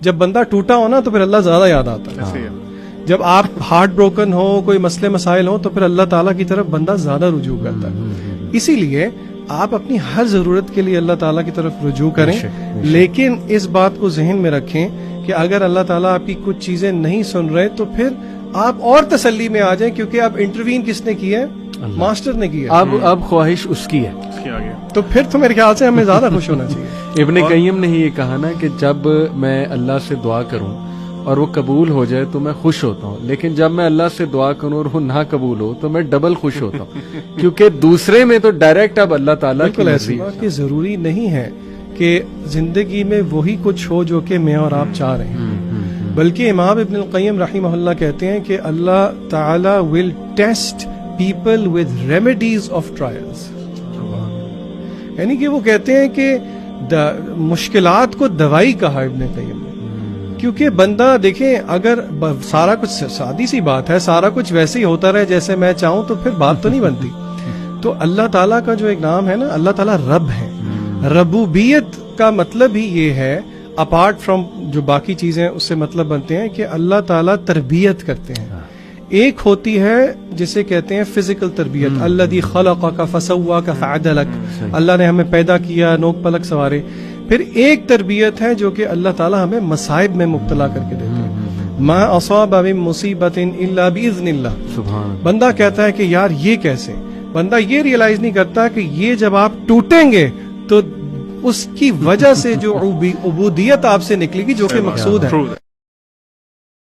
جب بندہ ٹوٹا ہو نا تو پھر اللہ زیادہ یاد آتا ہے. جب آپ ہارٹ بروکن ہو, کوئی مسئلے مسائل ہو, تو پھر اللہ تعالیٰ کی طرف بندہ زیادہ رجوع کرتا ہے. اسی لیے آپ اپنی ہر ضرورت کے لیے اللہ تعالیٰ کی طرف رجوع کریں, لیکن اس بات کو ذہن میں رکھیں کہ اگر اللہ تعالیٰ آپ کی کچھ چیزیں نہیں سن رہے تو پھر آپ اور تسلی میں آ جائیں, کیونکہ اب انٹروین کس نے کی ہے؟ ماسٹر نے کی ہے. اب خواہش اس کی ہے, تو پھر تو میرے خیال سے ہمیں زیادہ خوش ہونا چاہیے. ابن قیم نے ہی یہ کہا نا کہ جب میں اللہ سے دعا کروں اور وہ قبول ہو جائے تو میں خوش ہوتا ہوں, لیکن جب میں اللہ سے دعا کروں اور وہ نہ قبول ہو تو میں ڈبل خوش ہوتا ہوں, کیونکہ دوسرے میں تو ڈائریکٹ اب اللہ تعالیٰ کی مرضی ہے. کہ ضروری نہیں ہے کہ زندگی میں وہی کچھ ہو جو کہ میں اور آپ چاہ رہے ہیں, بلکہ امام ابن القیم رحمہ اللہ کہتے ہیں کہ اللہ تعالیٰ will test people with remedies of trials. یعنی کہ وہ کہتے ہیں کہ مشکلات کو دوائی کہا ابن قیم نے, کیونکہ بندہ دیکھیں اگر سارا کچھ, سادی سی بات ہے, سارا کچھ ویسے ہی ہوتا رہے جیسے میں چاہوں تو پھر بات تو نہیں بنتی. تو اللہ تعالیٰ کا جو ایک نام ہے نا, اللہ تعالیٰ رب ہے. ربوبیت کا مطلب ہی یہ ہے, اپارٹ فرام جو باقی چیزیں اس سے مطلب بنتے ہیں, کہ اللہ تعالیٰ تربیت کرتے ہیں. ایک ہوتی ہے جسے کہتے ہیں فزیکل تربیت, الذی خلقک فسواک فعدلک, اللہ نے ہمیں پیدا کیا, نوک پلک سوارے. پھر ایک تربیت ہے جو کہ اللہ تعالیٰ ہمیں مصائب میں مبتلا کر کے دیتے ہیں. ما اصاب من مصیبت الا باذن اللہ. بندہ کہتا ہے کہ یار یہ کیسے, بندہ یہ ریئلائز نہیں کرتا کہ یہ جب آپ ٹوٹیں گے تو اس کی وجہ سے جو عبودیت آپ سے نکلے گی جو کہ مقصود ہے.